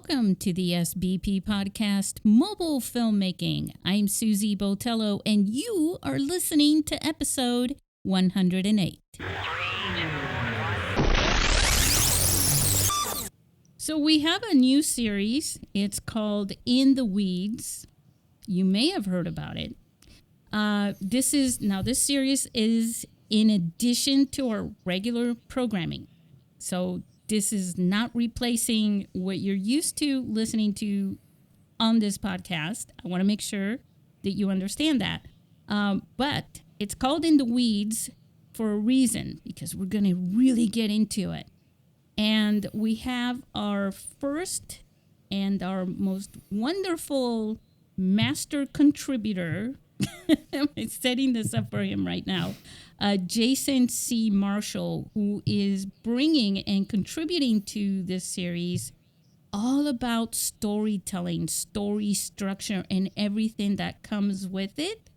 welcome to the SBP podcast, Mobile Filmmaking. I'm Susie Botello, and you are listening to episode 108. So we have a new series. It's called In the Weeds. You may have heard about it. This series is in addition to our regular programming. So this is not replacing what you're used to listening to on this podcast. I want to make sure that you understand that. But it's called In the Weeds for a reason, because we're going to really get into it. And we have our first and our most wonderful master contributor. I'm setting this up for him right now. Jason C. Marshall, who is bringing and contributing to this series all about storytelling, story structure, and everything that comes with it.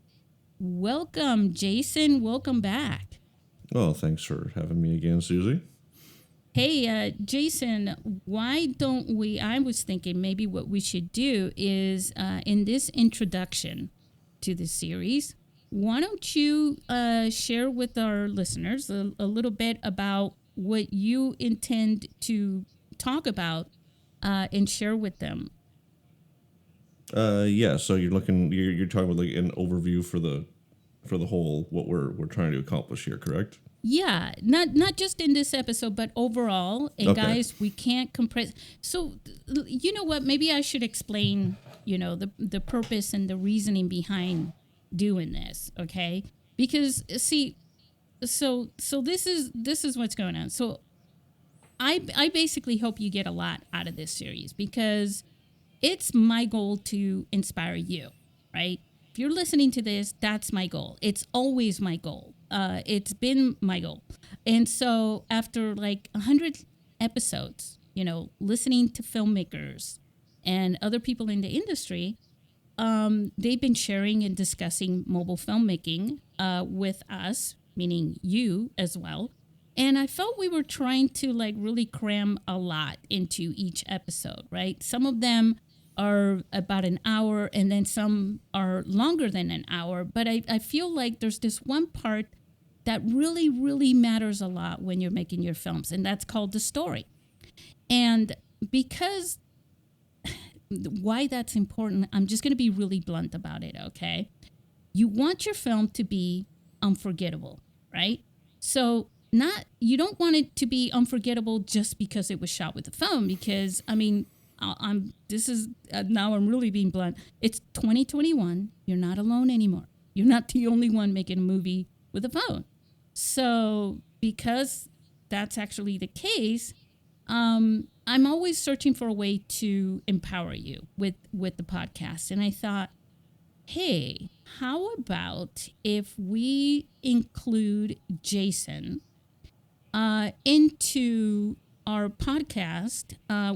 Welcome, Jason. Welcome back. Well, thanks for having me again, Susie. Hey, Jason, why don't we, I was thinking maybe what we should do is in this introduction to the series, why don't you share with our listeners a little bit about what you intend to talk about and share with them? Yeah. So you're talking about like an overview for the whole what we're trying to accomplish here, correct? Yeah, not just in this episode, but overall. And Okay. guys, we can't compress. So you know what? Maybe I should explain, the purpose and the reasoning behind doing this, okay? Because see, so this is what's going on. So I basically hope you get a lot out of this series, because it's my goal to inspire you, right? If you're listening to this, that's my goal. It's always my goal. It's been my goal. And so after like 100 episodes, listening to filmmakers and other people in the industry, they've been sharing and discussing mobile filmmaking with us, meaning you as well. And I felt we were trying to like really cram a lot into each episode, right? Some of them are about an hour, and then some are longer than an hour. But I feel like there's this one part that really, really matters a lot when you're making your films, and that's called the story. And because why that's important, I'm just going to be really blunt about it, okay? You want your film to be unforgettable, right? So you don't want it to be unforgettable just because it was shot with a phone, because now I'm really being blunt. It's 2021. You're not alone anymore. You're not the only one making a movie with a phone. So because that's actually the case, I'm always searching for a way to empower you with the podcast. And I thought, hey, how about if we include Jason into our podcast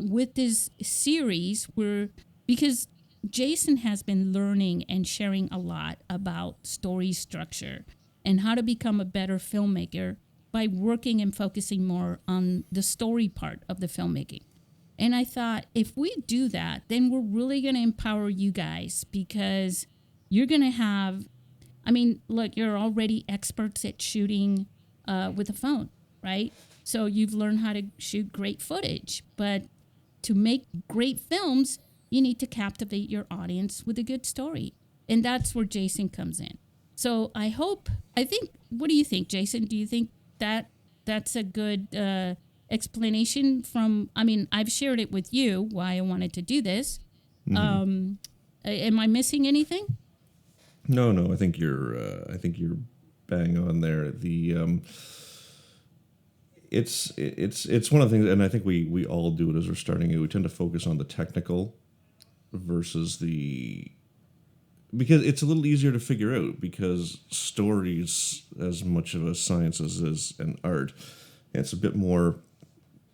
with this series, because Jason has been learning and sharing a lot about story structure and how to become a better filmmaker by working and focusing more on the story part of the filmmaking. And I thought, if we do that, then we're really going to empower you guys, because you're going to have, look, you're already experts at shooting with a phone, right? So you've learned how to shoot great footage. But to make great films, you need to captivate your audience with a good story. And that's where Jason comes in. So what do you think, Jason? Do you think that that's a good explanation from, I've shared it with you, why I wanted to do this. Mm-hmm. Am I missing anything? No, I think you're bang on there. It's one of the things, and I think we all do it as we're starting it. We tend to focus on the technical versus because it's a little easier to figure out, because stories, as much of a science as is an art, it's a bit more,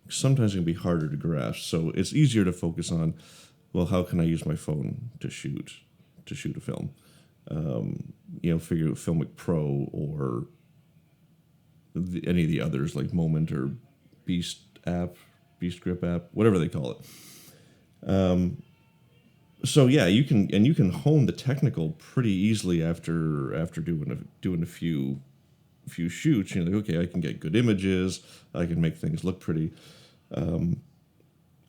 sometimes it can be harder to grasp. So it's easier to focus on, well, how can I use my phone to shoot a film? Figure out Filmic Pro or any of the others like Moment or Beast Grip app, whatever they call it. So yeah, you can hone the technical pretty easily after doing a few shoots. You know, like, okay, I can get good images, I can make things look pretty,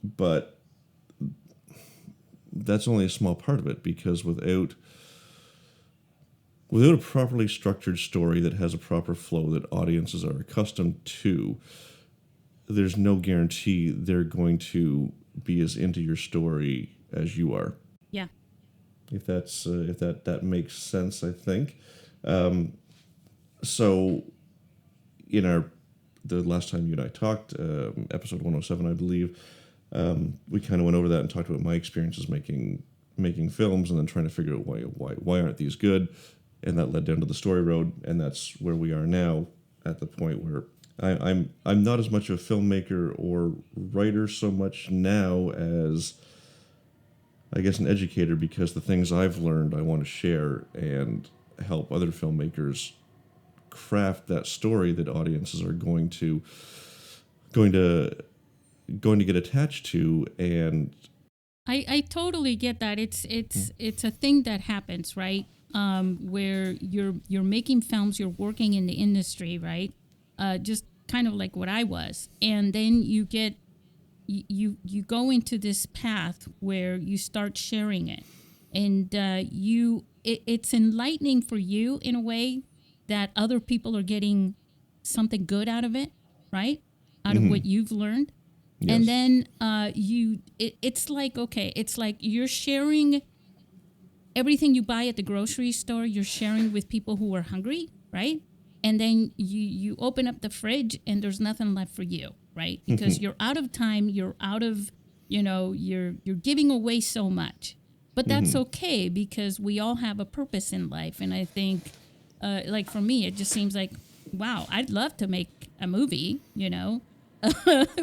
but that's only a small part of it, because without a properly structured story that has a proper flow that audiences are accustomed to, there's no guarantee they're going to be as into your story as you are. Yeah. If that makes sense, I think. So, in the last time you and I talked, episode 107, I believe, we kind of went over that and talked about my experiences making films, and then trying to figure out why aren't these good, and that led down to the story road, and that's where we are now, at the point where I'm not as much of a filmmaker or writer so much now as, I guess, an educator, because the things I've learned I want to share and help other filmmakers craft that story that audiences are going to get attached to. And I totally get that. It's a thing that happens, right? Where you're making films, you're working in the industry, right? Just kind of like what I was, and then you go into this path where you start sharing it, and it's enlightening for you in a way that other people are getting something good out of it, right? Out of what you've learned. And yes. then it's like, okay, it's like you're sharing everything you buy at the grocery store, you're sharing with people who are hungry, right? And then you open up the fridge and there's nothing left for you, right? Because you're out of time, you're out of, you're giving away so much. But that's okay, because we all have a purpose in life. And I think, like for me, it just seems like, wow, I'd love to make a movie,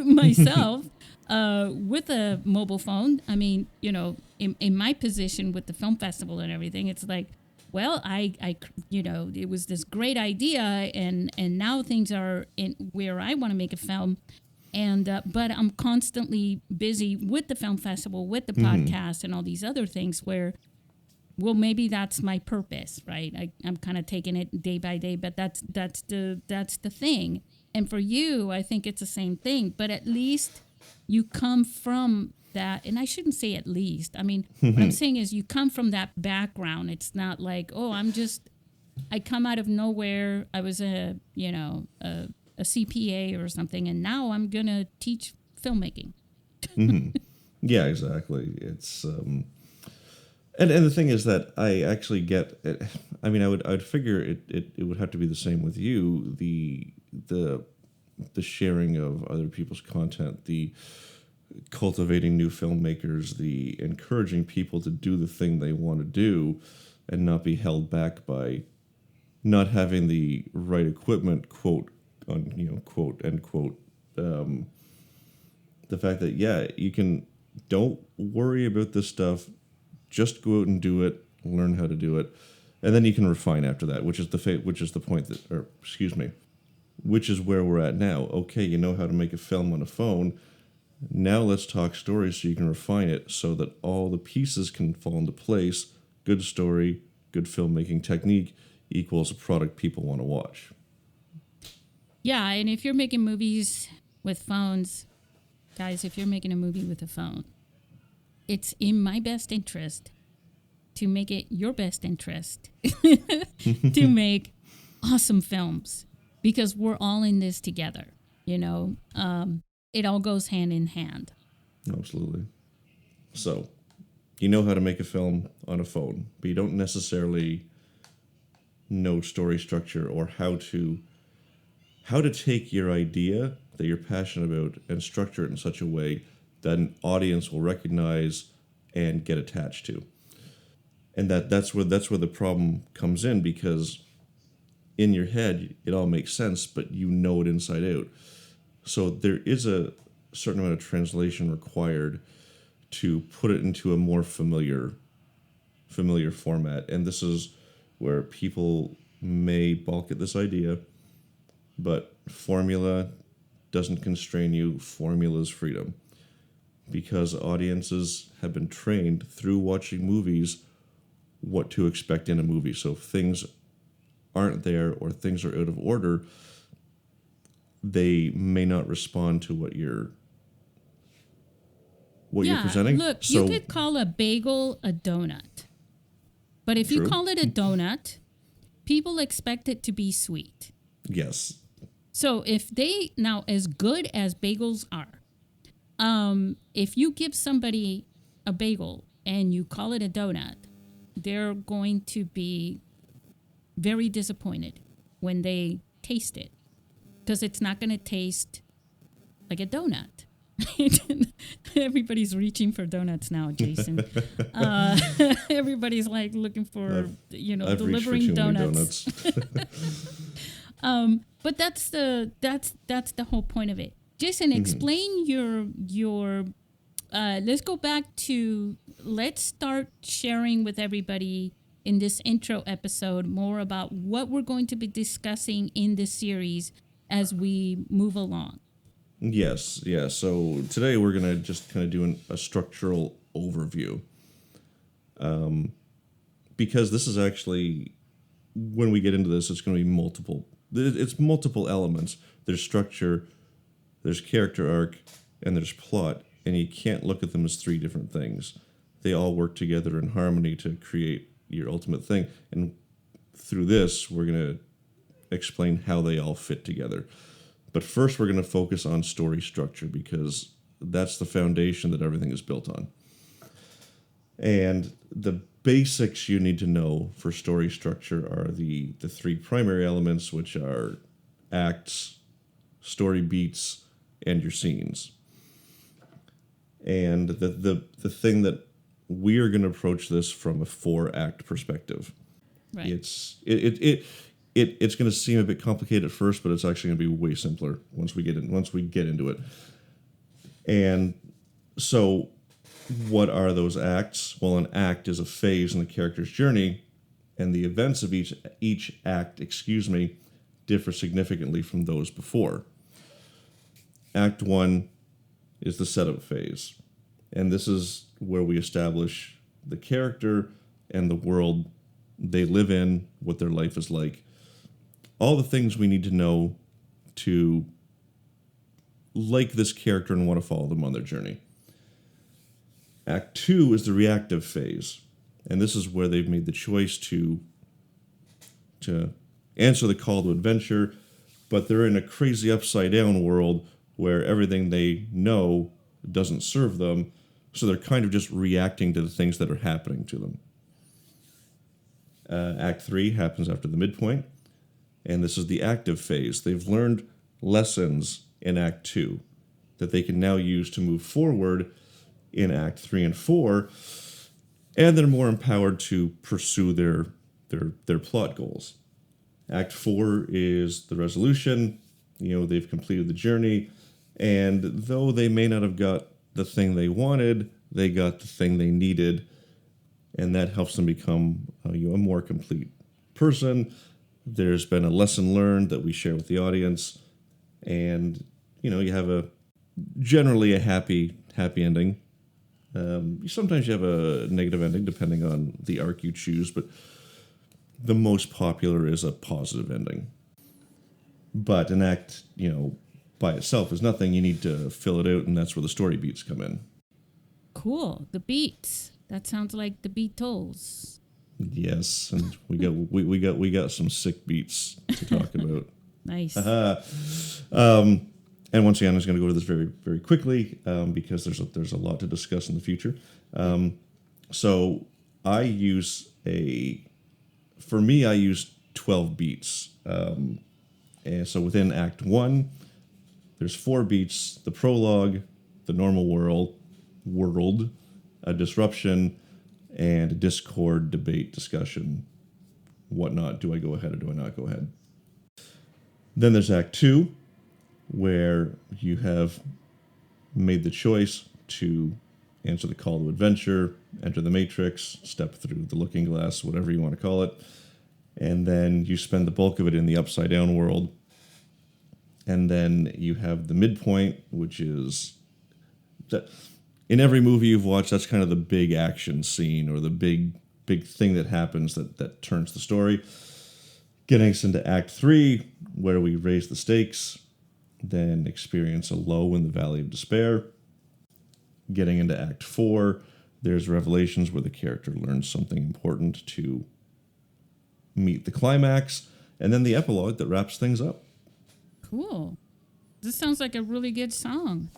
myself, with a mobile phone. I mean, in my position with the film festival and everything, it's like, well, it was this great idea, and now things are in where I want to make a film, and but I'm constantly busy with the film festival, with the podcast, and all these other things. Where, well, maybe that's my purpose, right? I'm kind of taking it day by day, but that's the thing. And for you, I think it's the same thing, but at least you come from that. And I shouldn't say at least. I mean, what I'm saying is you come from that background. It's not like, oh, I come out of nowhere. I was a CPA or something, and now I'm going to teach filmmaking. Yeah, exactly. It's and the thing is that I actually get it. I mean, I would figure it would have to be the same with you. The sharing of other people's content, the cultivating new filmmakers, the encouraging people to do the thing they want to do, and not be held back by not having the right equipment, quote end quote. The fact that, yeah, you can, don't worry about this stuff, just go out and do it, learn how to do it, and then you can refine after that, which is the point that, or excuse me, which is where we're at now. Okay, you know how to make a film on a phone. Now let's talk stories so you can refine it so that all the pieces can fall into place. Good story, good filmmaking technique equals a product people want to watch. Yeah, and if you're making movies with phones, guys, if you're making a movie with a phone, it's in my best interest to make it your best interest to make awesome films, because we're all in this together. It all goes hand in hand. Absolutely. So, you know how to make a film on a phone, but you don't necessarily know story structure or how to take your idea that you're passionate about and structure it in such a way that an audience will recognize and get attached to. And that's where the problem comes in, because in your head it all makes sense, but you know it inside out. So there is a certain amount of translation required to put it into a more familiar format. And this is where people may balk at this idea, but formula doesn't constrain you. Formula is freedom. because audiences have been trained through watching movies what to expect in a movie. So if things aren't there or things are out of order, they may not respond to what you're presenting. Look, So, you could call a bagel a donut. But if you True. call it a donut, people expect it to be sweet. yes. So if they, now as good as bagels are, if you give somebody a bagel and you call it a donut, they're going to be very disappointed when they taste it, because it's not going to taste like a donut. Everybody's reaching for donuts now, Jason. Everybody's like looking for, I've delivering reached for too many donuts. But that's the whole point of it. Jason, explain your. Let's go back to. Let's start sharing with everybody in this intro episode more about what we're going to be discussing in this series as we move along. Yes, yeah. So today we're going to just kind of do a structural overview. Because this is actually, when we get into this, it's going to be multiple. It's multiple elements. There's structure, there's character arc, and there's plot. And you can't look at them as three different things. They all work together in harmony to create your ultimate thing. And through this, we're going to explain how they all fit together. But first, we're going to focus on story structure, because that's the foundation that everything is built on. And the basics you need to know for story structure are the three primary elements, which are acts, story beats, and your scenes. And the thing that we are going to approach this from a 4-act perspective. Right. It's going to seem a bit complicated at first, but it's actually going to be way simpler once we get into it. And so, what are those acts? Well, an act is a phase in the character's journey, and the events of each act, differ significantly from those before. Act 1 is the setup phase, and this is where we establish the character and the world they live in, what their life is like. All the things we need to know to like this character and want to follow them on their journey. Act 2 is the reactive phase, and this is where they've made the choice to answer the call to adventure, but they're in a crazy upside-down world where everything they know doesn't serve them, so they're kind of just reacting to the things that are happening to them. Act 3 happens after the midpoint, and this is the active phase. They've learned lessons in Act 2 that they can now use to move forward in Act 3 and 4, and they're more empowered to pursue their plot goals. Act 4 is the resolution. They've completed the journey, and though they may not have got the thing they wanted, they got the thing they needed, and that helps them become a more complete person. There's been a lesson learned that we share with the audience, and you have generally a happy ending. Sometimes you have a negative ending depending on the arc you choose, but the most popular is a positive ending. But an act, by itself is nothing. You need to fill it out, and that's where the story beats come in. Cool. The beats. That sounds like the Beatles. Yes, and we got some sick beats to talk about. Nice. And once again, I'm just going to go to this very, very quickly because there's a lot to discuss in the future. So I use 12 beats. And so within Act 1, there's 4 beats: the prologue, the normal world, a disruption, and a discord, debate, discussion, whatnot. Do I go ahead or do I not go ahead? Then there's Act 2, where you have made the choice to answer the call to adventure, enter the matrix, step through the looking glass, whatever you want to call it, and then you spend the bulk of it in the upside down world. And then you have the midpoint, which is that in every movie you've watched, that's kind of the big action scene or the big thing that happens that turns the story. Getting us into Act 3, where we raise the stakes, then experience a low in the Valley of Despair. Getting into Act 4, there's revelations where the character learns something important to meet the climax, and then the epilogue that wraps things up. Cool. This sounds like a really good song.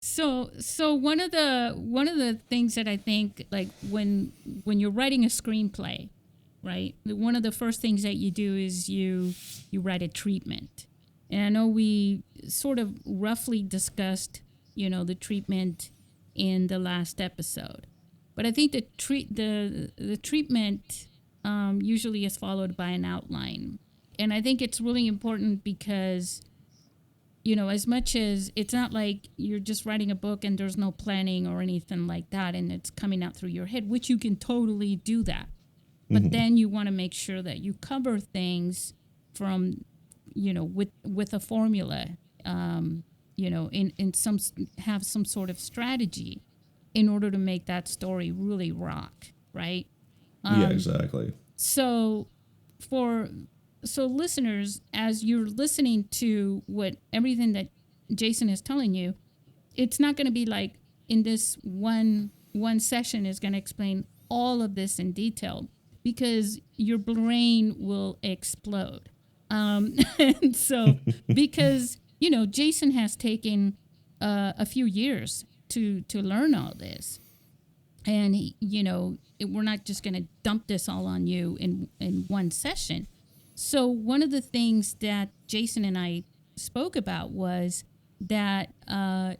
So one of the things that I think, like when you're writing a screenplay, right? One of the first things that you do is you write a treatment. And I know we sort of roughly discussed, the treatment in the last episode. But I think the treatment usually is followed by an outline. And I think it's really important because, as much as it's not like you're just writing a book and there's no planning or anything like that, and it's coming out through your head, which you can totally do that. But then you want to make sure that you cover things from, with a formula, in some, have some sort of strategy in order to make that story really rock, right? Yeah, exactly. So listeners, as you're listening to everything that Jason is telling you, it's not going to be like in this one session is going to explain all of this in detail, because your brain will explode. And so, because, Jason has taken a few years to learn all this. And, we're not just going to dump this all on you in one session. So one of the things that Jason and I spoke about was that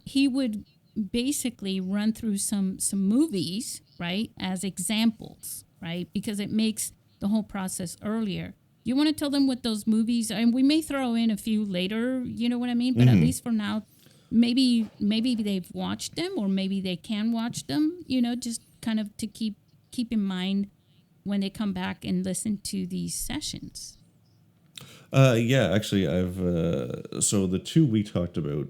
he would basically run through some movies, right, as examples, right, because it makes the whole process earlier. You want to tell them what those movies are? And we may throw in a few later, you know what I mean? But at least for now, maybe they've watched them, or maybe they can watch them, just kind of to keep in mind when they come back and listen to these sessions. Yeah, actually, I've so the two we talked about,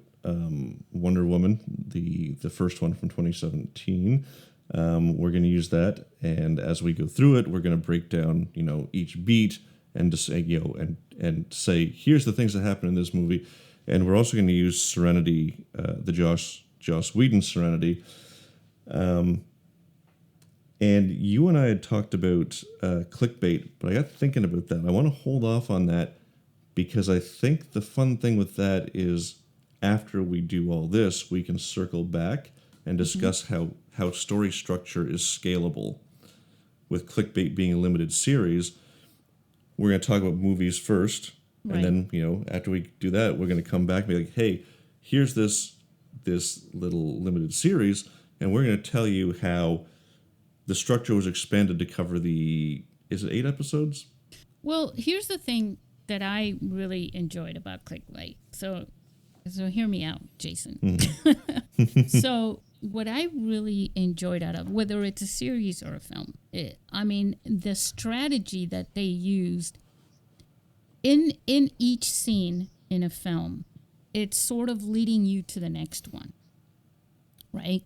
Wonder Woman, the first one from 2017. We're going to use that, and as we go through it, we're going to break down, each beat and just say, and say, here's the things that happen in this movie, and we're also going to use Serenity, the Joss Whedon Serenity. And you and I had talked about clickbait, but I got thinking about that. I want to hold off on that because I think the fun thing with that is after we do all this, we can circle back and discuss how story structure is scalable. With clickbait being a limited series, we're going to talk about movies first. Right. And then, after we do that, we're going to come back and be like, hey, here's this little limited series, and we're going to tell you how the structure was expanded to cover is it 8 episodes? Well, here's the thing that I really enjoyed about clickbait. So hear me out, Jason. So what I really enjoyed out of, whether it's a series or a film, the strategy that they used in each scene in a film, it's sort of leading you to the next one, right?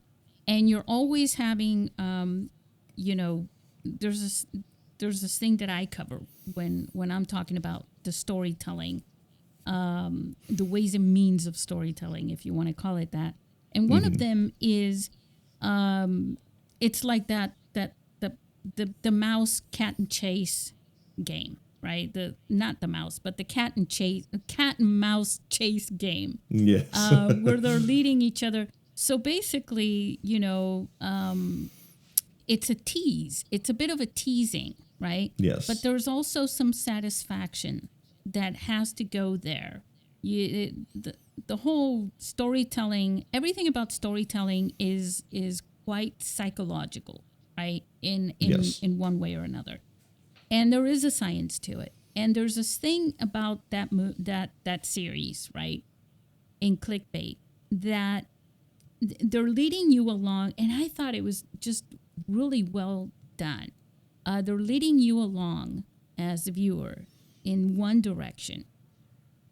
And you're always having, there's this thing that I cover when I'm talking about the storytelling, the ways and means of storytelling, if you want to call it that. And one of them is, it's like the mouse cat and chase game, right? Not the mouse, but the cat and mouse chase game. Yes. Where they're leading each other. So basically, it's a tease. It's a bit of a teasing, right? Yes. But there's also some satisfaction that has to go there. The whole storytelling, everything about storytelling is quite psychological, right? In one way or another. And there is a science to it. And there's this thing about that series, right? In clickbait, that they're leading you along, and I thought it was just really well done. They're leading you along as a viewer in one direction.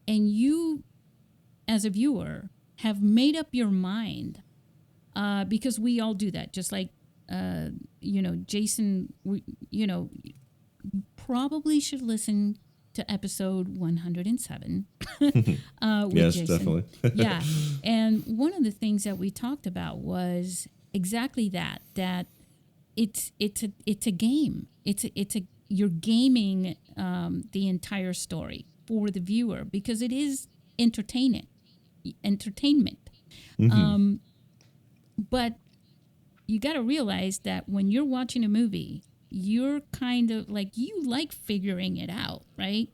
And you, as a viewer, have made up your mind, because we all do that, just like, Jason, probably should listen to episode 107 with Yes, Jason. definitely. Yeah. And one of the things that we talked about was exactly that it's a game. You're gaming the entire story for the viewer because it is entertainment. But you got to realize that when you're watching a movie, you're kind of like, you like figuring it out, right?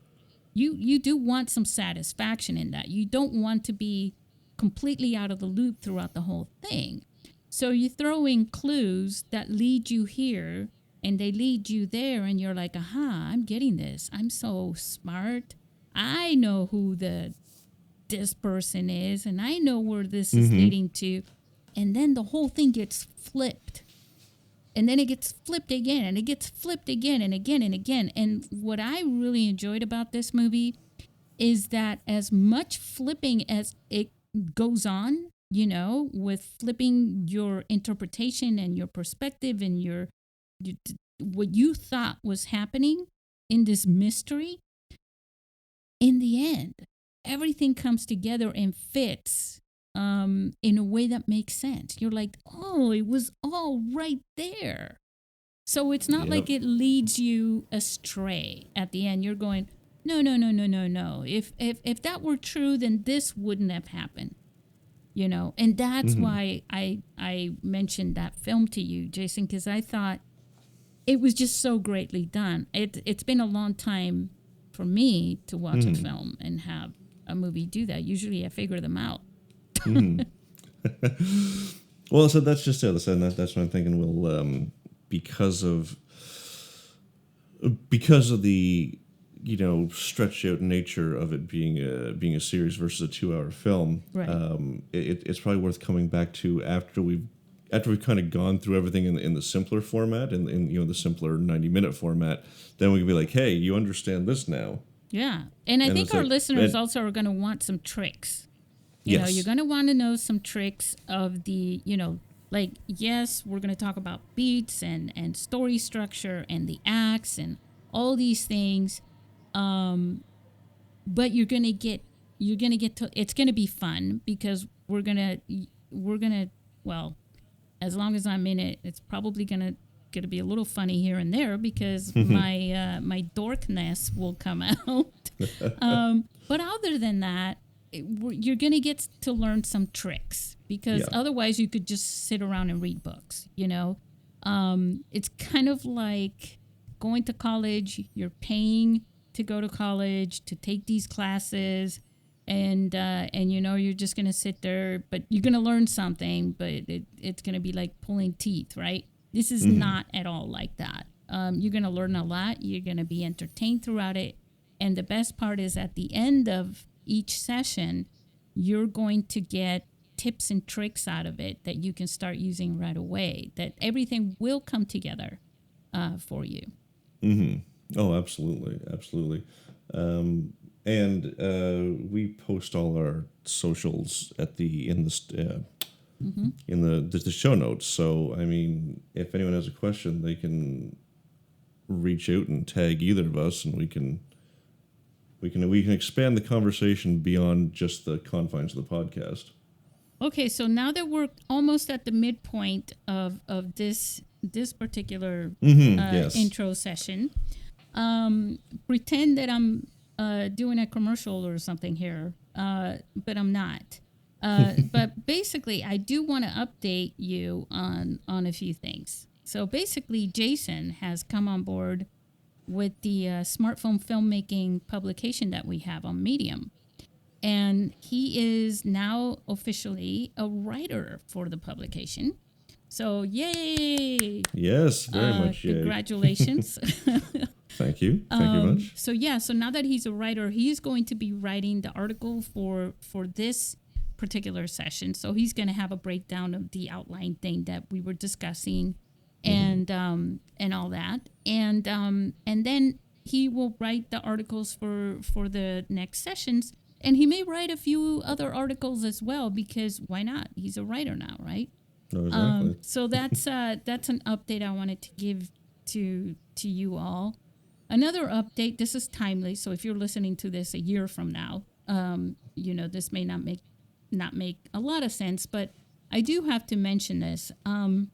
You do want some satisfaction in that. You don't want to be completely out of the loop throughout the whole thing. So you throw in clues that lead you here and they lead you there, and you're like, aha, I'm getting this. I'm so smart. I know who this person is, and I know where this is leading to. And then the whole thing gets flipped. And then it gets flipped again, and it gets flipped again and again and again. And what I really enjoyed about this movie is that as much flipping as it goes on, with flipping your interpretation and your perspective and your what you thought was happening in this mystery, in the end, everything comes together and fits in a way that makes sense. You're like, oh, it was all right there. So it's not like it leads you astray at the end. You're going, no. If that were true, then this wouldn't have happened. And that's why I mentioned that film to you, Jason, because I thought it was just so greatly done. It's been a long time for me to watch a film and have a movie do that. Usually I figure them out. Well, so that's just it. That's what I'm thinking. We'll because of the stretched out nature of it being a series versus a 2-hour film. Right. It's probably worth coming back to after we've kind of gone through everything in the simpler format and in the simpler 90-minute format. Then we can be like, hey, you understand this now. Yeah, and I think our listeners also are going to want some tricks. You're going to want to know some tricks of the, yes, we're going to talk about beats and story structure and the acts and all these things. But you're going to get to, it's going to be fun because we're going to, well, as long as I'm in it, it's probably going to be a little funny here and there because my dorkness will come out. But other than that, you're going to get to learn some tricks because otherwise you could just sit around and read books. It's kind of like going to college. You're paying to go to college to take these classes, and you're just going to sit there, but you're going to learn something, but it's going to be like pulling teeth, right? This is not at all like that. You're going to learn a lot. You're going to be entertained throughout it. And the best part is at the end of each session, you're going to get tips and tricks out of it that you can start using right away, that everything will come together for you. Oh, absolutely. And we post all our socials in the show notes. So, I mean, if anyone has a question, they can reach out and tag either of us, and we can expand the conversation beyond just the confines of the podcast. Okay, so now that we're almost at the midpoint of this particular intro session, pretend that I'm doing a commercial or something here, but I'm not. But basically, I do want to update you on a few things. So basically, Jason has come on board with the smartphone filmmaking publication that we have on Medium. And he is now officially a writer for the publication. So, yay! Yes, very much yay. Congratulations. Thank you. Thank you much. So now that he's a writer, he's going to be writing the article for this particular session. So he's going to have a breakdown of the outline thing that we were discussing and all that. And then he will write the articles for the next sessions. And he may write a few other articles as well, because why not? He's a writer now, right? No, exactly. So that's an update I wanted to give to you all. Another update. This is timely, so if you're listening to this a year from now, this may not make a lot of sense, but I do have to mention this. Our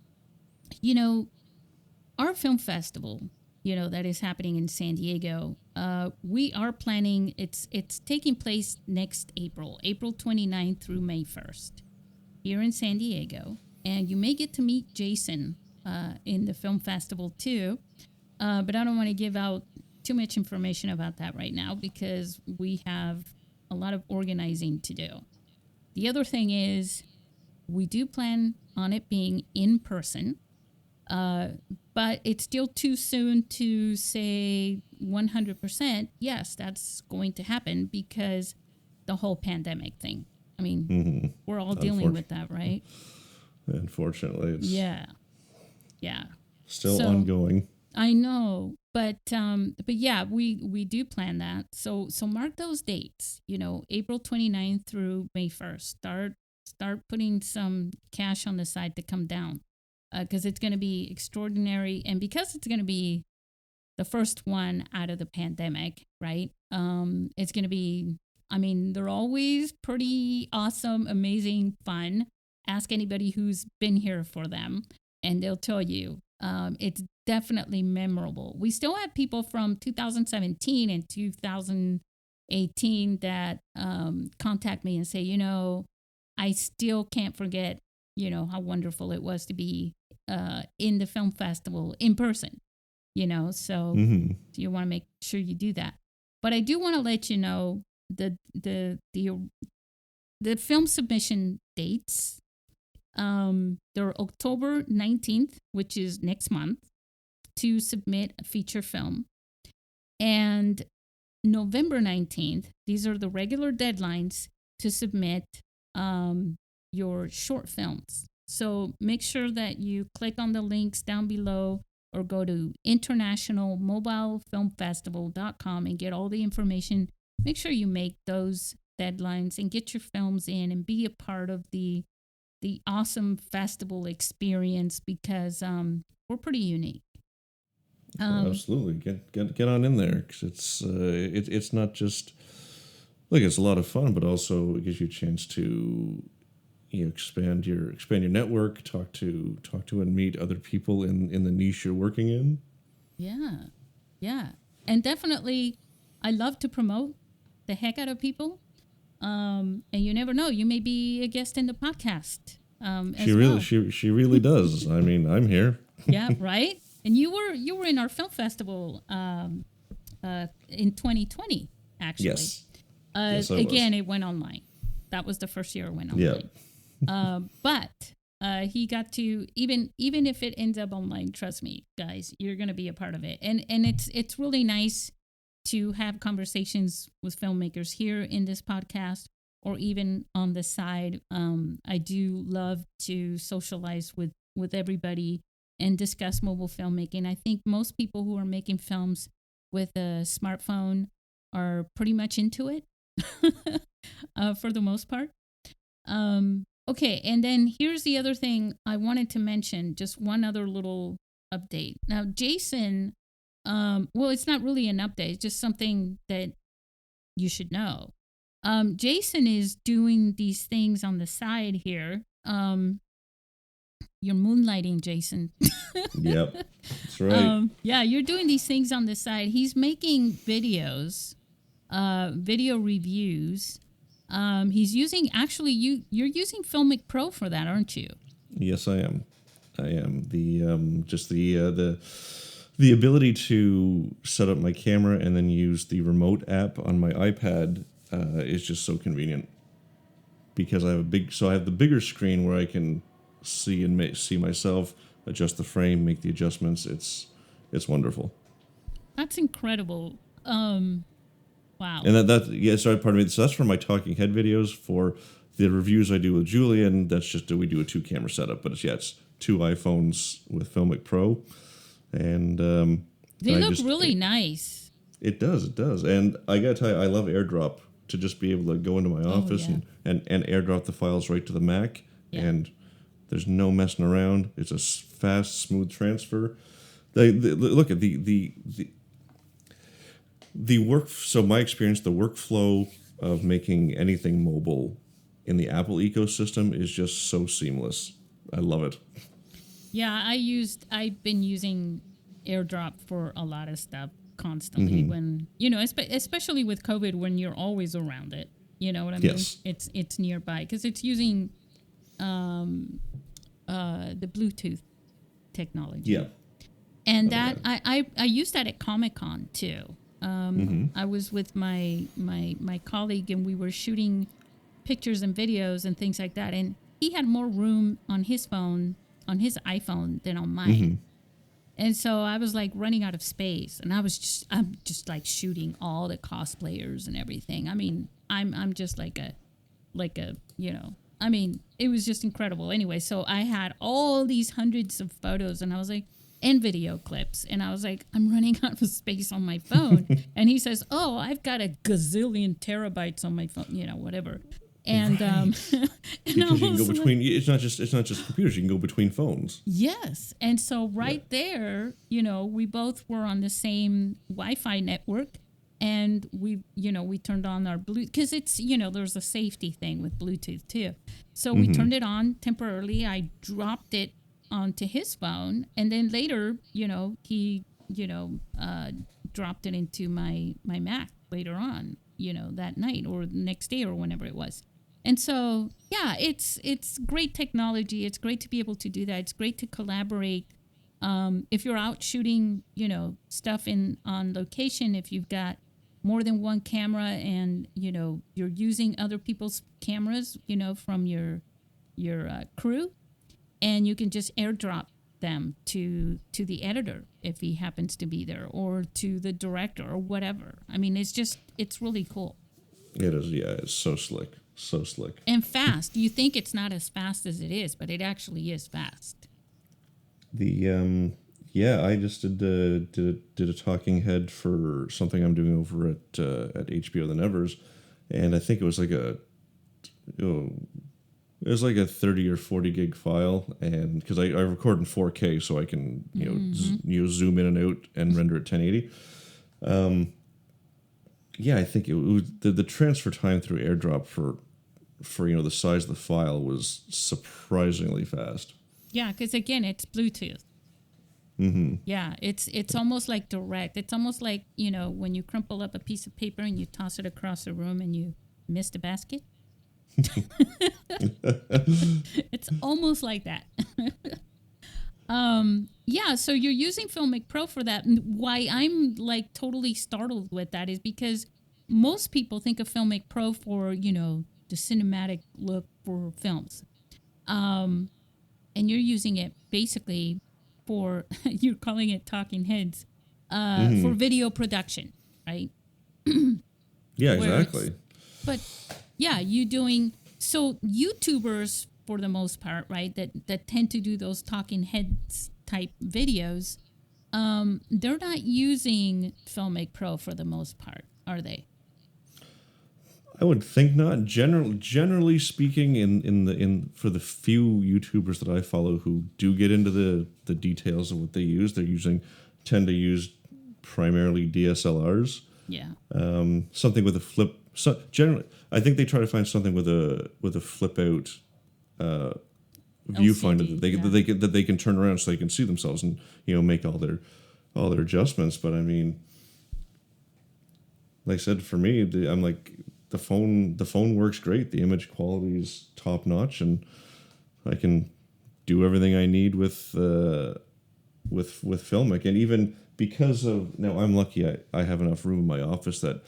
film festival, that is happening in San Diego. We are planning. It's taking place next April 29th through May 1st, here in San Diego. And you may get to meet Jason in the film festival too. But I don't want to give out too much information about that right now, because we have a lot of organizing to do. The other thing is, we do plan on it being in person, but it's still too soon to say 100%, yes, that's going to happen, because the whole pandemic thing. I mean, we're all dealing with that, right? Unfortunately, it's still ongoing. I know, but yeah, we do plan that. So mark those dates. April 29th through May 1st. Start putting some cash on the side to come down, because it's going to be extraordinary, and because it's going to be the first one out of the pandemic, right? It's going to be. I mean, they're always pretty awesome, amazing, fun. Ask anybody who's been here for them, and they'll tell you it's definitely memorable. We still have people from 2017 and 2018 that contact me and say, I still can't forget, how wonderful it was to be in the film festival in person, so you want to make sure you do that. But I do want to let you know the film submission dates. They're October 19th, which is next month, to submit a feature film, and November 19th. These are the regular deadlines to submit your short films. So make sure that you click on the links down below, or go to internationalmobilefilmfestival.com and get all the information. Make sure you make those deadlines and get your films in and be a part of the awesome festival experience, because we're pretty unique. Absolutely, get on in there, because it's not just it's a lot of fun, but also it gives you a chance to expand your network, talk to and meet other people in the niche you're working in. Yeah, and definitely, I love to promote the heck out of people. And you never know, you may be a guest in the podcast. She really does. I mean, I'm here. Yeah, right. And you were in our film festival in 2020, actually. Yes. Again, it went online. That was the first year it went online. Yeah. But he got to, even if it ends up online, trust me, guys, you're going to be a part of it. And it's really nice to have conversations with filmmakers here in this podcast, or even on the side. I do love to socialize with everybody and discuss mobile filmmaking. I think most people who are making films with a smartphone are pretty much into it for the most part. Okay, and then here's the other thing I wanted to mention, just one other little update. Now, Jason, well, it's not really an update, it's just something that you should know. Jason is doing these things on the side here. You're moonlighting, Jason. Yep, that's right. Yeah, you're doing these things on the side. He's making videos, video reviews. He's using, actually, you're using Filmic Pro for that, aren't you? Yes, I am. The just the ability to set up my camera and then use the remote app on my iPad is just so convenient, because I have the bigger screen where I can see myself, adjust the frame, make the adjustments. It's wonderful. That's incredible. Wow. And pardon me. So that's for my talking head videos. For the reviews I do with Julian, that's just we do a 2-camera setup, but it's 2 iPhones with Filmic Pro, and they look really nice. It does, and I gotta tell you, I love AirDrop to just be able to go into my office and airdrop the files right to the Mac, and there's no messing around. It's a fast, smooth transfer. Look at the work. So my experience, the workflow of making anything mobile in the Apple ecosystem is just so seamless. I love it. Yeah, I've been using AirDrop for a lot of stuff constantly when, especially with COVID, when you're always around it. You know what I mean? Yes. It's nearby because it's using the Bluetooth technology. Yeah. And I used that at Comic-Con too. I was with my colleague and we were shooting pictures and videos and things like that. And he had more room on his phone, on his iPhone, than on mine. And so I was like running out of space, and I'm just like shooting all the cosplayers and everything. I mean, I'm just like a, I mean, it was just incredible. Anyway, so I had all these hundreds of photos, and I was like, and video clips, and I was like, I'm running out of space on my phone. And he says, oh, I've got a gazillion terabytes on my phone, whatever. And because you can go between. It's not just computers. You can go between phones. Yes, and so there, we both were on the same Wi-Fi network, and we turned on our Bluetooth because it's there's a safety thing with Bluetooth too. So we turned it on temporarily. I dropped it onto his phone, and then later, he dropped it into my Mac later on, that night or the next day or whenever it was. And so, yeah, it's great technology. It's great to be able to do that. It's great to collaborate. If you're out shooting, stuff on location, if you've got more than one camera and, you're using other people's cameras, from your crew, and you can just airdrop them to the editor if he happens to be there, or to the director or whatever. I mean, it's really cool. It is, yeah. It's so slick. So slick. And fast. You think it's not as fast as it is, but it actually is fast. I just did a talking head for something I'm doing over at HBOthenevers, and I think it was like a 30 or 40 gig file, and because I record in 4K, so I can zoom in and out and render at 1080. I think it was the transfer time through AirDrop for the size of the file was surprisingly fast. Yeah, because again, it's Bluetooth. Yeah, it's almost like direct. It's almost like when you crumple up a piece of paper and you toss it across the room and you miss the basket. It's almost like that. So you're using Filmic Pro for that. Why I'm like totally startled with that is because most people think of Filmic Pro for, the cinematic look for films. And you're using it basically for, you're calling it talking heads, for video production, right? Yeah, exactly. But yeah, so YouTubers for the most part, right, that tend to do those talking heads type videos, they're not using Filmic Pro for the most part, are they? I would think not. Generally speaking, for the few YouTubers that I follow who do get into the details of what they use, tend to use primarily DSLRs. Yeah. Something with a flip. So generally, I think they try to find something with a flip out viewfinder that they can turn around so they can see themselves and make all their adjustments. But I mean, like I said, for me, I'm like the phone works great. The image quality is top notch, and I can do everything I need with Filmic. And even because of now, I'm lucky I have enough room in my office that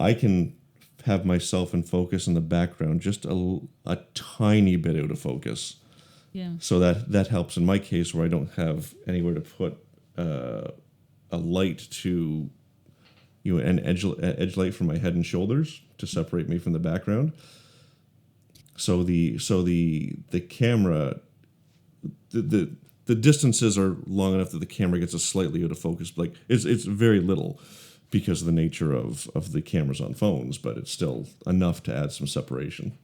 I can have myself in focus in the background, just a tiny bit out of focus. Yeah. So that helps in my case where I don't have anywhere to put a light to, an edge light for my head and shoulders to separate me from the background. So the camera, the distances are long enough that the camera gets a slightly out of focus. Like it's very little. because of the nature of the cameras on phones, but it's still enough to add some separation.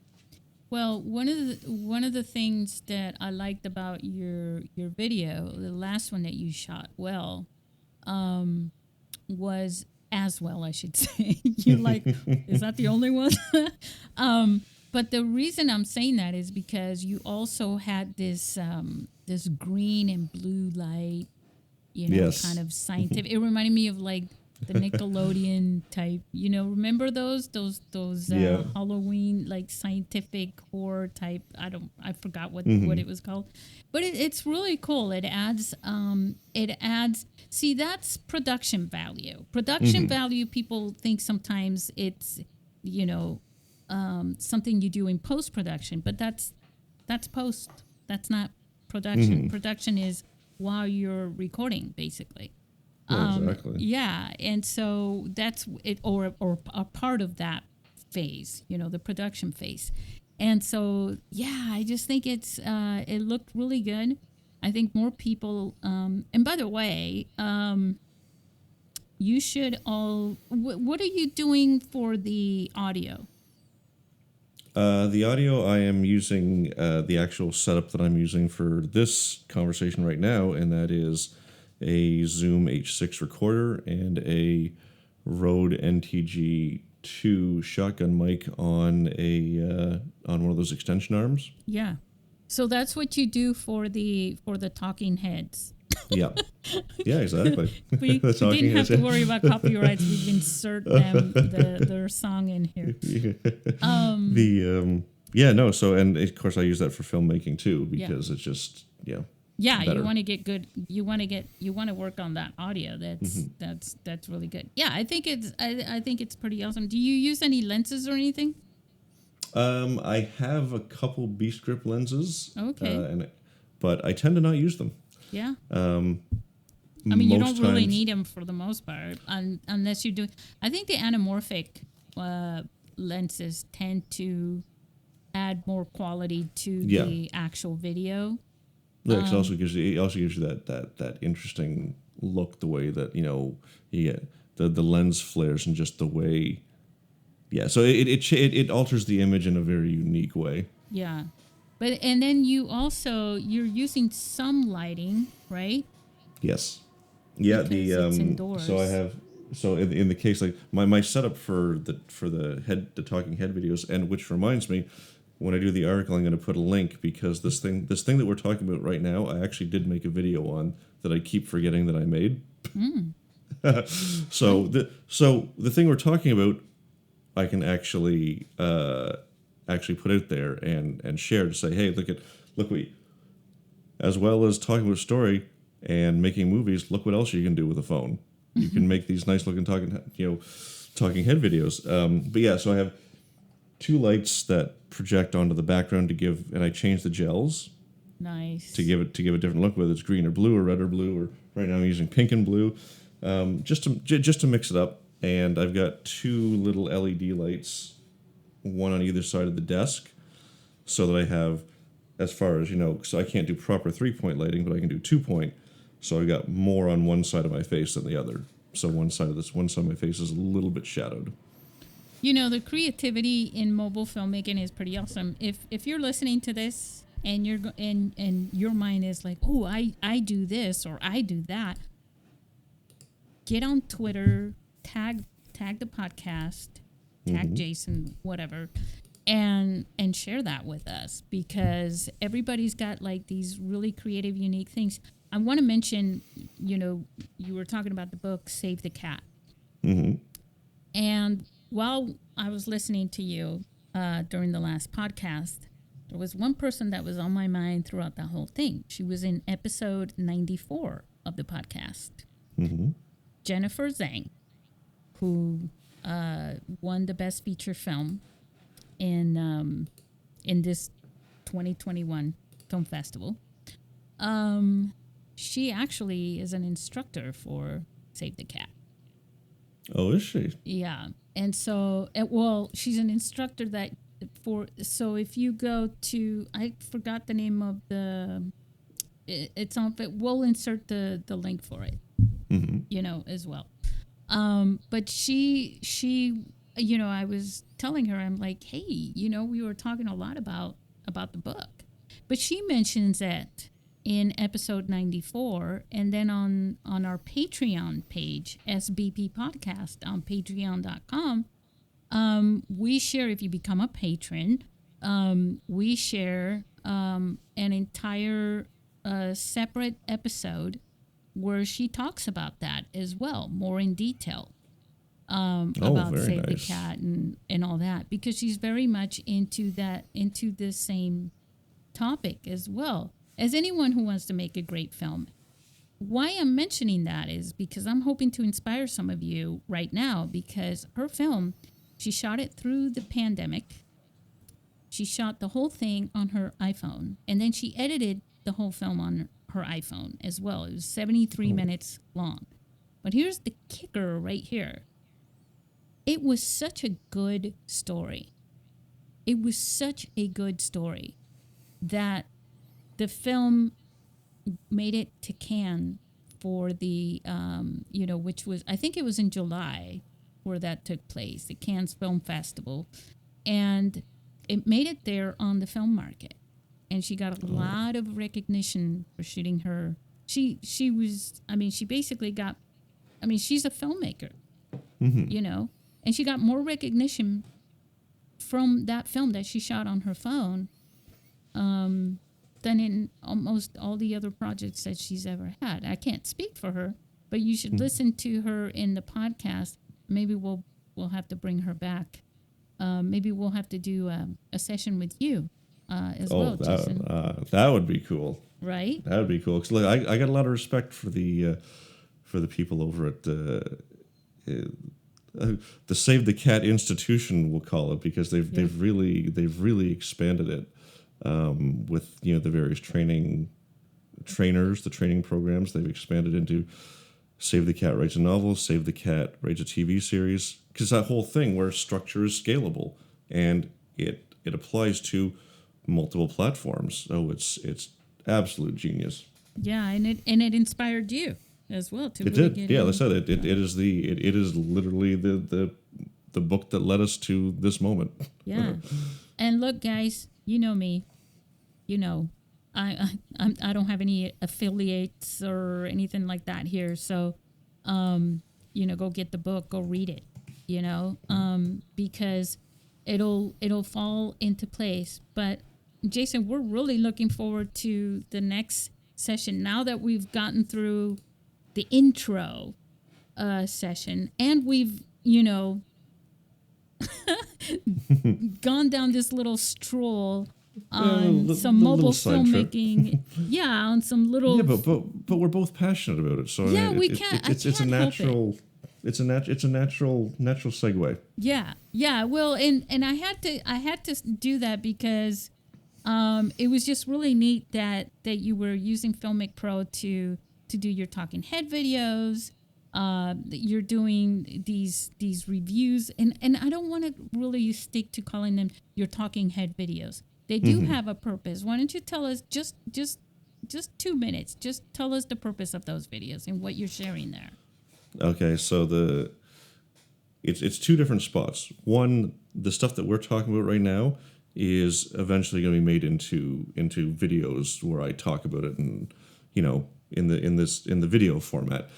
Well, one of the things that I liked about your video, the last one that you shot was as well, I should say. You're like, is that the only one? But the reason I'm saying that is because you also had this this green and blue light, Yes. kind of scientific. It reminded me of like the Nickelodeon type, remember those Yeah. Halloween, like scientific horror type. I forgot what it was called, but it's really cool. It adds see, that's production value. Production value, people think sometimes it's, something you do in post-production, but that's post. That's not production. Production is while you're recording, basically. Yeah, exactly. Yeah, and so that's it, or a part of that phase, the production phase. And so, yeah, I just think it looked really good. I think more people, and by the way, you should all, what are you doing for the audio? The audio, I am using the actual setup that I'm using for this conversation right now, and that is a Zoom H6 recorder and a Rode NTG2 shotgun mic on one of those extension arms. Yeah. So that's what you do for the talking heads. Yeah. Yeah, exactly. We didn't have to worry about copyrights. We insert their song in here. So, and of course I use that for filmmaking too, because it's just, Yeah, better. you want to get good. You want to work on that audio. That's really good. Yeah, I think it's pretty awesome. Do you use any lenses or anything? I have a couple Beast Grip lenses. Okay. But I tend to not use them. Yeah. I mean, you don't really times- need them for the most part, unless you do. I think the anamorphic lenses tend to add more quality to the actual video. Yeah, 'cause it also gives you that interesting look, the way that you get the lens flares and just the way. Yeah, so it alters the image in a very unique way. Yeah, and then you're using some lighting, right? Yes. Yeah. Because it's indoors. So I have. So in the case, like my setup for the talking head videos, and which reminds me, when I do the article, I'm going to put a link, because this thing that we're talking about right now, I actually did make a video on that I keep forgetting that I made. So the thing we're talking about, I can actually put out there and share to say, hey, look as well as talking about story and making movies, look what else you can do with a phone. You can make these nice looking talking head videos. But yeah, so I have two lights that project onto the background and I change the gels. Nice. To give it a different look, whether it's green or blue or red or blue, or right now I'm using pink and blue, just to mix it up. And I've got two little LED lights, one on either side of the desk, so that I have, as far as so I can't do proper 3-point lighting, but I can do 2-point. So I got more on one side of my face than the other. So one side of my face is a little bit shadowed. The creativity in mobile filmmaking is pretty awesome. If you're listening to this and your mind is like, oh, I do this or I do that, get on Twitter, tag the podcast, tag Jason, whatever, and share that with us, because everybody's got like these really creative, unique things. I want to mention, you were talking about the book Save the Cat. Mm-hmm. And while I was listening to you during the last podcast, there was one person that was on my mind throughout the whole thing. She was in episode 94 of the podcast. Mm-hmm. Jennifer Zhang, who won the Best Feature Film in this 2021 film festival. She actually is an instructor for Save the Cat. Oh, is she? Yeah. And so, she's an instructor so if you go to, I forgot the name of it's on, we'll insert the link for it, as well. But she, I was telling her, I'm like, hey, we were talking a lot about the book, but she mentions that in episode 94, and then on our Patreon page, SBP Podcast on patreon.com, we share, if you become a patron, we share an entire separate episode where she talks about that as well, more in detail, about Save the Cat and all that, because she's very much into the same topic as well as anyone who wants to make a great film. Why I'm mentioning that is because I'm hoping to inspire some of you right now, because her film, she shot it through the pandemic. She shot the whole thing on her iPhone, and then she edited the whole film on her iPhone as well. It was 73 minutes long. But here's the kicker right here. It was such a good story. It was such a good story that the film made it to Cannes for the, which was, I think it was in July where that took place, the Cannes Film Festival. And it made it there on the film market. And she got a lot of recognition for shooting her. She basically got, she's a filmmaker, and she got more recognition from that film that she shot on her phone than in almost all the other projects that she's ever had. I can't speak for her, but you should listen to her in the podcast. Maybe we'll have to bring her back. Maybe we'll have to do a session with you as well, Jason. That would be cool. Right? That would be cool. 'Cause look, I got a lot of respect for the people over at the Save the Cat Institution, we'll call it, because they've really expanded it with the various trainers, the training programs. They've expanded into Save the Cat writes a novel, Save the Cat writes a TV series, because that whole thing where structure is scalable and it applies to multiple platforms. So it's absolute genius. Yeah, and it inspired you as well to. It did. Yeah, like I said, it is literally the book that led us to this moment. Yeah, and look, guys, you know me, I don't have any affiliates or anything like that here, so go get the book, go read it, because it'll fall into place. But Jason, we're really looking forward to the next session now that we've gotten through the intro session, and we've gone down this little stroll on some mobile filmmaking. Yeah, on some little. Yeah, but we're both passionate about it, so yeah, it's a natural. It's a natural segue. Yeah. Well, and I had to do that because it was just really neat that you were using Filmic Pro to do your talking head videos. That you're doing these reviews, and I don't want to really stick to calling them your talking head videos. They do have a purpose. Why don't you tell us just 2 minutes? Just tell us the purpose of those videos and what you're sharing there. Okay, so it's two different spots. One, the stuff that we're talking about right now is eventually going to be made into videos where I talk about it, and in the video format.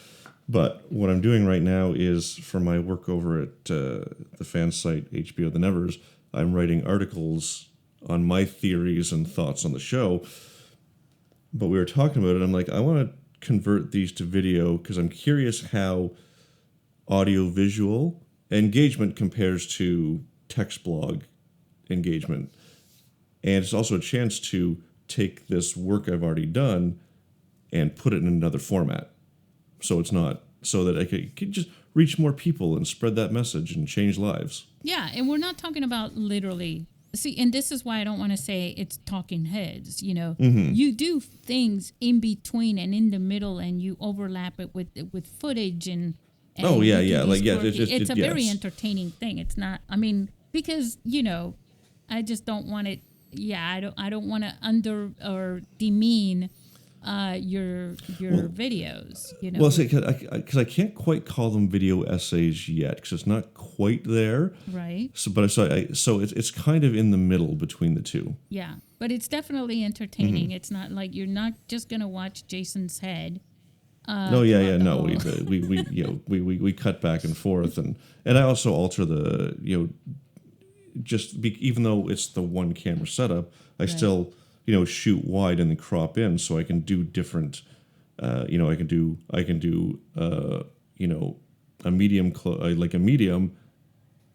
But what I'm doing right now is, for my work over at the fan site HBOthenevers, I'm writing articles on my theories and thoughts on the show. But we were talking about it. I'm like, I want to convert these to video because I'm curious how audio-visual engagement compares to text blog engagement. And it's also a chance to take this work I've already done and put it in another format. So it's not, so that I could just reach more people and spread that message and change lives. Yeah, and we're not talking about literally. See, and this is why I don't want to say it's talking heads, You do things in between and in the middle, and you overlap it with footage and oh, yeah. It's a very entertaining thing. It's not, because, I just don't want it. Yeah, I don't want to under or demean your videos. Well, see, because I can't quite call them video essays yet, because it's not quite there. Right. So it's kind of in the middle between the two. Yeah, but it's definitely entertaining. It's not like you're not just gonna watch Jason's head. No, we cut back and forth, and I also alter the even though it's the one camera setup, I still shoot wide and then crop in, so I can do different. I can do a medium like a medium,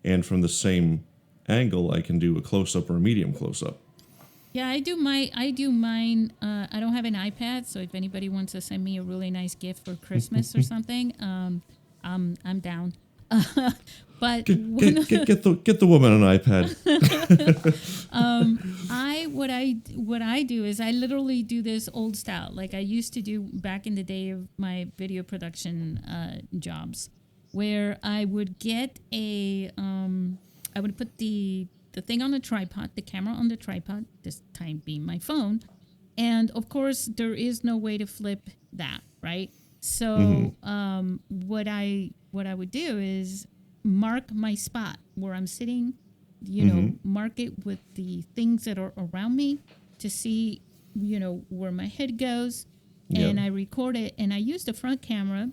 and from the same angle I can do a close up or a medium close up. Yeah, I do mine. I don't have an iPad, so if anybody wants to send me a really nice gift for Christmas or something, I'm down. But get the woman an iPad. What I do is I literally do this old style, like I used to do back in the day of my video production jobs, where I would get I would put the thing on the tripod, the camera on the tripod, this time being my phone. And of course, there is no way to flip that, right? So what I would do is mark my spot where I'm sitting, mark it with the things that are around me to see, where my head goes. And I record it. And I use the front camera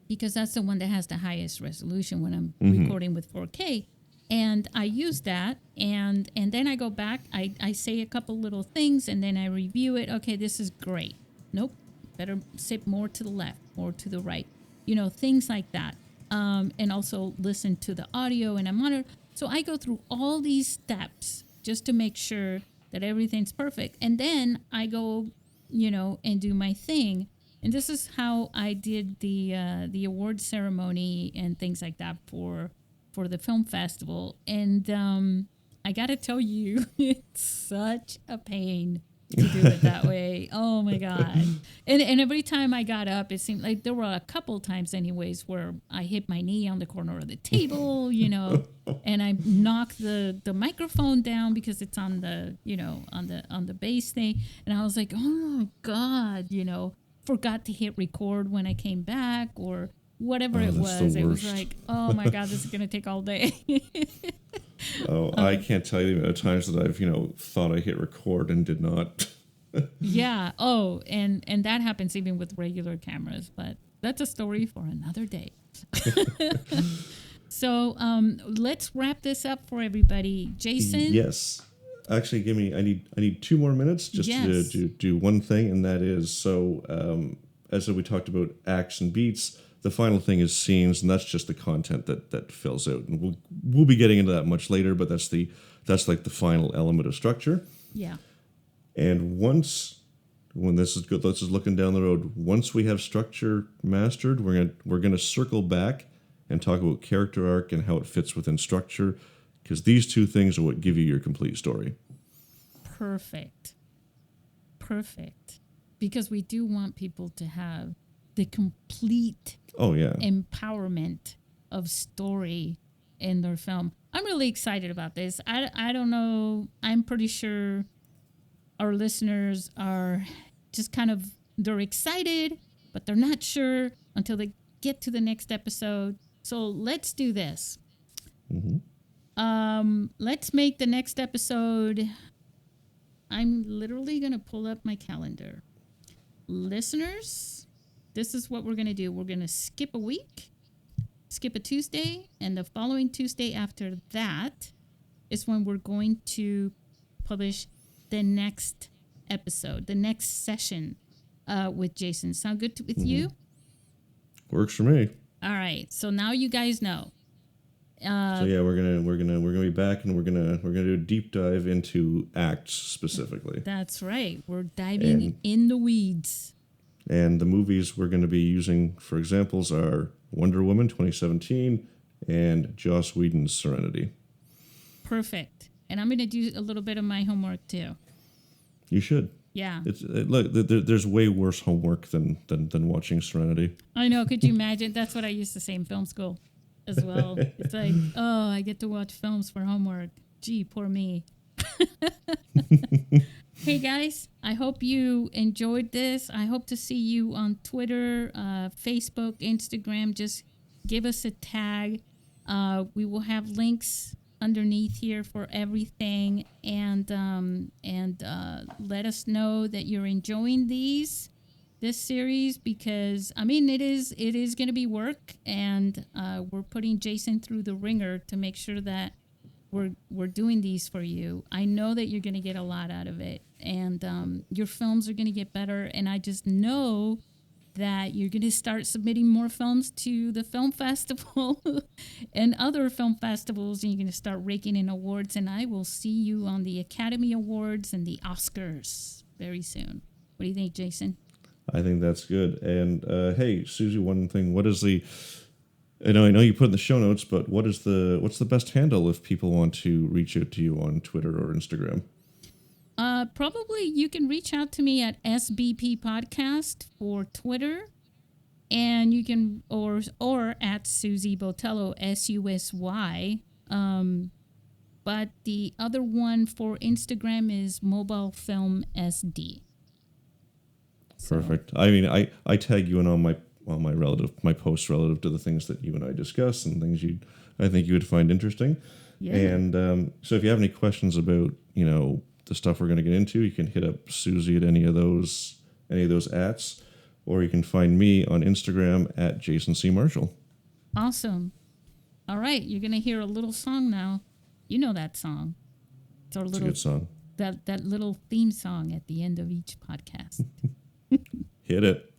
because that's the one that has the highest resolution when I'm recording with 4K. And I use that, and then I go back, I say a couple little things, and then I review it. Okay, this is great. Nope, better sit more to the left, more to the right. Things like that. And also listen to the audio and I monitor. So I go through all these steps just to make sure that everything's perfect. And then I go, and do my thing. And this is how I did the award ceremony and things like that for the film festival. And I gotta tell you, it's such a pain to do it that way. Oh my God. And every time I got up, it seemed like there were a couple times anyways where I hit my knee on the corner of the table, and I knocked the microphone down because it's on the, on the base thing. And I was like, oh my God, forgot to hit record when I came back or whatever it was. It was like, oh my God, this is going to take all day. I can't tell you the amount of times that I've, thought I hit record and did not. Yeah. Oh, and that happens even with regular cameras, but that's a story for another day. So let's wrap this up for everybody. Jason? Yes. Actually, I need 2 more minutes just to do one thing, and that is, as we talked about acts and beats, the final thing is scenes, and that's just the content that fills out. And we'll be getting into that much later, but that's like the final element of structure. Yeah. And when this is good, this is looking down the road. Once we have structure mastered, we're gonna circle back and talk about character arc and how it fits within structure, because these 2 things are what give you your complete story. Perfect. Because we do want people to have the complete empowerment of story in their film. I'm really excited about this. I don't know. I'm pretty sure our listeners are just they're excited, but they're not sure until they get to the next episode. So let's do this. Let's make the next episode. I'm literally going to pull up my calendar. Listeners, this is what we're going to do. We're going to skip a week, skip a Tuesday, and the following Tuesday after that is when we're going to publish the next episode, the next session with Jason. Sound good with you? Works for me. All right. So now you guys know. We're gonna be back, and we're gonna do a deep dive into acts specifically. That's right. We're diving in the weeds. And the movies we're going to be using for examples are Wonder Woman 2017 and Joss Whedon's Serenity. Perfect. And I'm going to do a little bit of my homework too. You should. Yeah. Look, there's way worse homework than watching Serenity. I know. Could you imagine? That's what I used to say in film school as well. It's like, oh, I get to watch films for homework. Gee, poor me. Hey guys, I hope you enjoyed this. I hope to see you on Twitter, Facebook, Instagram. Just give us a tag. We will have links underneath here for everything, and let us know that you're enjoying this series, because I mean it is going to be work, and we're putting Jason through the ringer to make sure that we're doing these for you. I know that you're going to get a lot out of it, and your films are going to get better. And I just know that you're going to start submitting more films to the film festival and other film festivals, and you're going to start raking in awards. And I will see you on the Academy Awards and the Oscars very soon. What do you think, Jason? I think that's good. And hey, Susie, one thing. What is the? And I know you put in the show notes, but what's the best handle if people want to reach out to you on Twitter or Instagram? Probably you can reach out to me at SBP Podcast for Twitter, and you can or at Susie Botello, SUSY. But the other one for Instagram is Mobile Film SD. Perfect. I mean, I tag you in all my posts relative to the things that you and I discuss and things I think you would find interesting. Yeah. And so if you have any questions about the stuff we're going to get into, you can hit up Susie at any of those ats, or you can find me on Instagram at Jason C. Marshall. Awesome. All right, you're gonna hear a little song now. You know that song. It's our It's little a good song. that little theme song at the end of each podcast. Hit it.